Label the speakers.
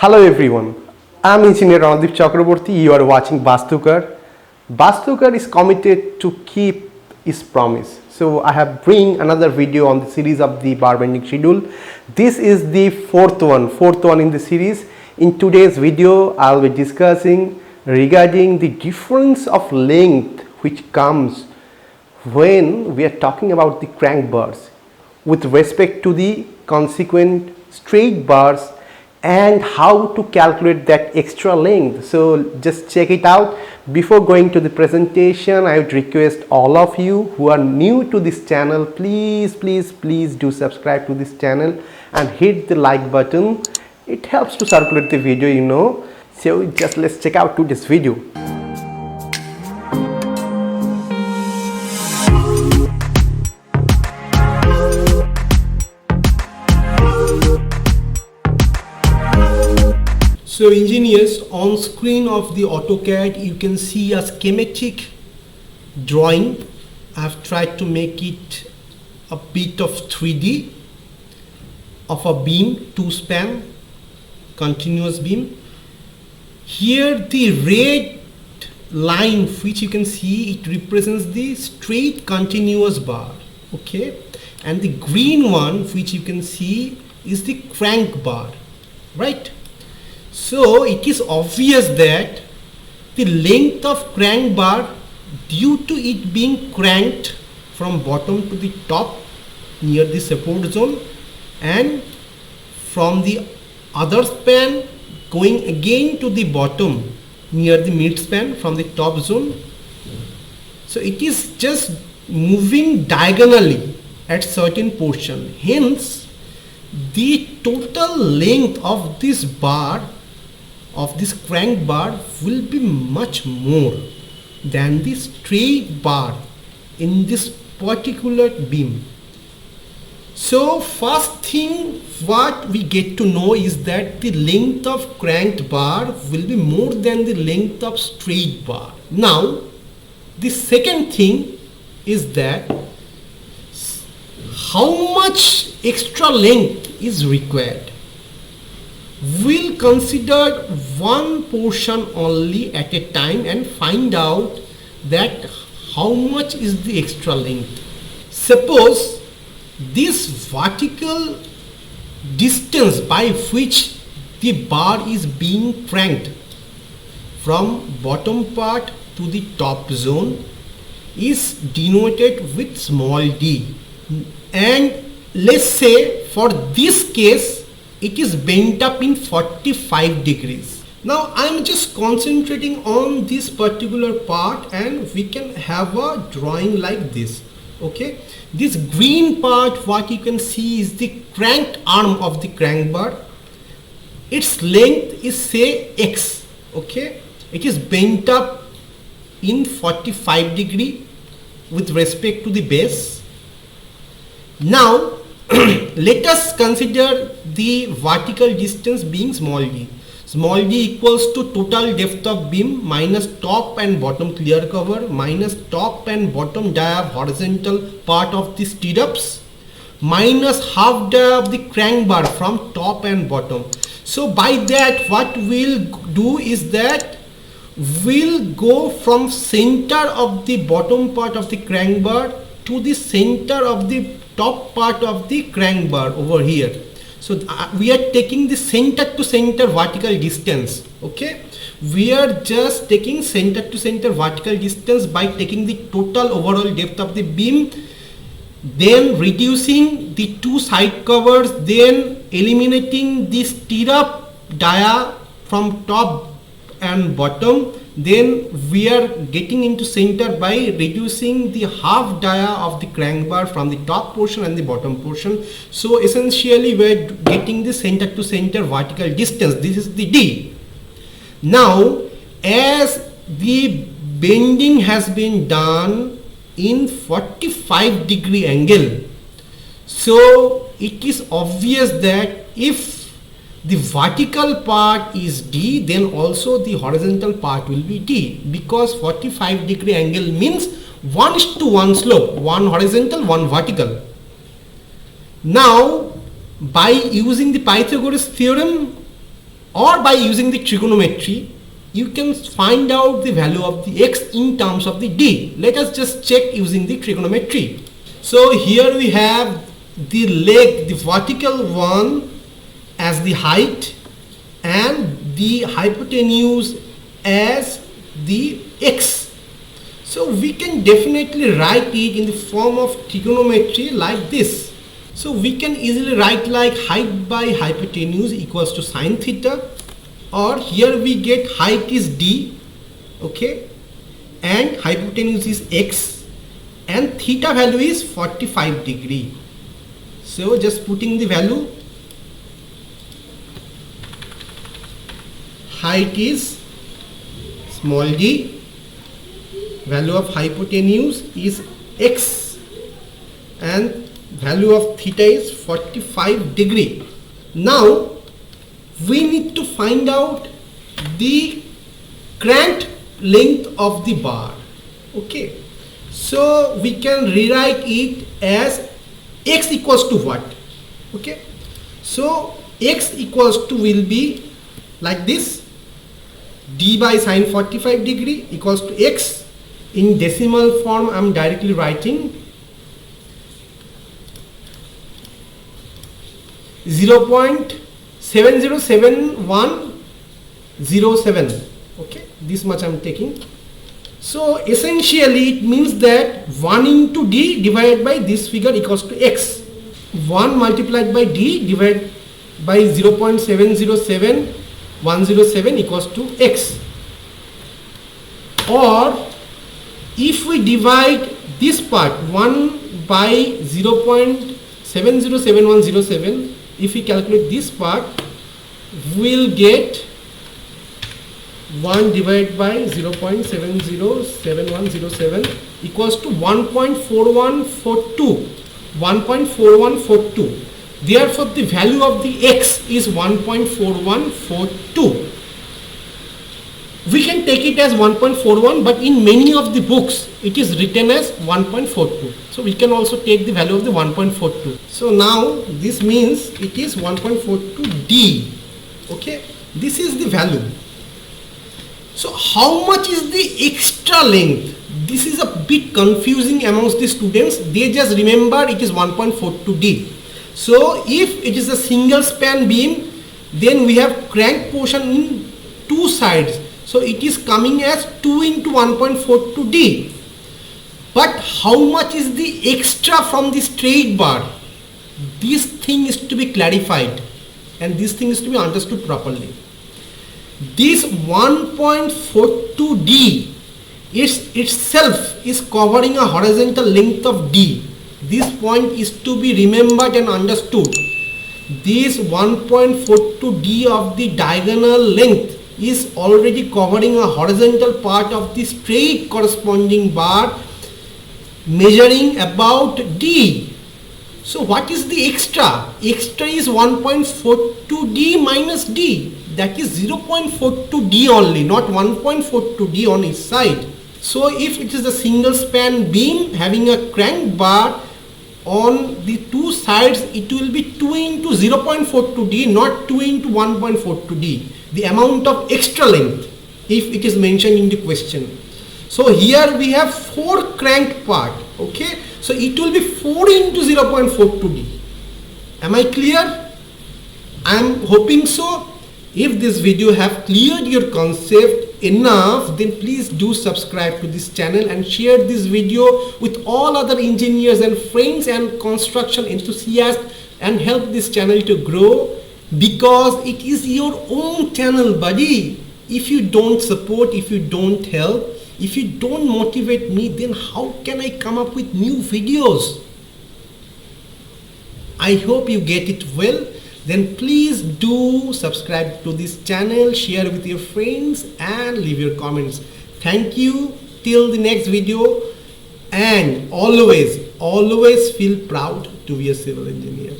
Speaker 1: Hello everyone, I am Engineer Ranadip Chakraborty. You are watching Bastukar. Bastukar is committed to keep his promise. So I have bring another video on the series of the bar bending schedule. This is the fourth one in the series. In today's video, I will be discussing regarding the difference of length which comes when we are talking about the crank bars with respect to the consequent straight bars and how to calculate that extra length. So just check it out. Before going to the presentation, I would request all of you who are new to this channel, please do subscribe to this channel and hit the like button. It helps to circulate the video, So just let's check out today's video.
Speaker 2: So engineers, on screen of the AutoCAD you can see a schematic drawing. I have tried to make it a bit of 3D of a beam, two span continuous beam. Here the red line which you can see, it represents the straight continuous bar, okay, and the green one which you can see is the crank bar, right? So it is obvious that the length of crank bar, due to it being cranked from bottom to the top near the support zone and from the other span going again to the bottom near the mid span from the top zone. So it is just moving diagonally at certain portion. Hence the total length of this bar, of this crank bar, will be much more than the straight bar in this particular beam. So first thing what we get to know is that the length of cranked bar will be more than the length of straight bar. Now the second thing is that how much extra length is required. We'll consider one portion only at a time and find out that how much is the extra length. Suppose this vertical distance by which the bar is being cranked from bottom part to the top zone is denoted with small d, and let's say for this case it is bent up in 45 degrees. Now I am just concentrating on this particular part and we can have a drawing like this, okay. This green part, what you can see is the cranked arm of the crank bar. Its length is say x, okay. It is bent up in 45 degree with respect to the base. Now let us consider the vertical distance being small d. Small d equals to total depth of beam minus top and bottom clear cover minus top and bottom dia horizontal part of the stirrups minus half dia of the crank bar from top and bottom. So by that what we'll do is that we'll go from center of the bottom part of the crank bar to the center of the top part of the crank bar over here. So we are taking the center to center vertical distance, okay. We are just taking center to center vertical distance by taking the total overall depth of the beam, then reducing the two side covers, then eliminating the stirrup dia from top and bottom. Then we are getting into center by reducing the half dia of the crank bar from the top portion and the bottom portion. So essentially we are getting the center to center vertical distance. This is the D. Now as the bending has been done in 45 degree angle, so it is obvious that if the vertical part is D, then also the horizontal part will be D, because 45 degree angle means 1:1 slope, one horizontal, one vertical. Now by using the Pythagoras theorem, or by using the trigonometry, you can find out the value of the x in terms of the d. Let us just check using the trigonometry. So here we have the leg, the vertical one as the height and the hypotenuse as the x. So we can definitely write it in the form of trigonometry like this. So we can easily write like height by hypotenuse equals to sine theta, or here we get height is d, okay, and hypotenuse is x, and theta value is 45 degree. So just putting the value, height is small d, value of hypotenuse is x, and value of theta is 45 degree. Now we need to find out the crank length of the bar. Okay, so we can rewrite it as x equals to what? Okay, so x equals to will be like this, d by sine 45 degree equals to x. In decimal form I am directly writing 0.707107. Okay, this much I am taking. So essentially it means that 1 into d divided by this figure equals to x. 1 multiplied by d divided by 0.707107 equals to x. Or if we divide this part 1 by 0.707107, if we calculate this part, we'll get 1 divided by 0.707107 equals to 1.4142. 1.4142. Therefore, the value of the x is 1.4142. We can take it as 1.41, but in many of the books it is written as 1.42. So we can also take the value of the 1.42. So now this means it is 1.42d. Okay, this is the value. So how much is the extra length? This is a bit confusing amongst the students. They just remember it is 1.42d. So if it is a single span beam, then we have crank portion in two sides. So it is coming as 2 into 1.42d. But how much is the extra from the straight bar? This thing is to be clarified, and this thing is to be understood properly. This 1.42d itself is covering a horizontal length of d. This point is to be remembered and understood. This 1.42d of the diagonal length is already covering a horizontal part of the straight corresponding bar measuring about d. So what is the extra? Extra is 1.42d minus d. That is 0.42d only, not 1.42d on each side. So if it is a single span beam having a crank bar, on the two sides it will be 2 into 0.42d, not 2 into 1.42d, the amount of extra length if it is mentioned in the question. So here we have 4 crank part. Okay, so it will be 4 into 0.42d. Am I clear? I am hoping so. If this video have cleared your concept enough, then please do subscribe to this channel and share this video with all other engineers and friends and construction enthusiasts, and help this channel to grow, because it is your own channel, buddy. If you don't support, if you don't help, if you don't motivate me, then how can I come up with new videos? I hope you get it well. Then please do subscribe to this channel, share with your friends and leave your comments. Thank you till the next video, and always feel proud to be a civil engineer.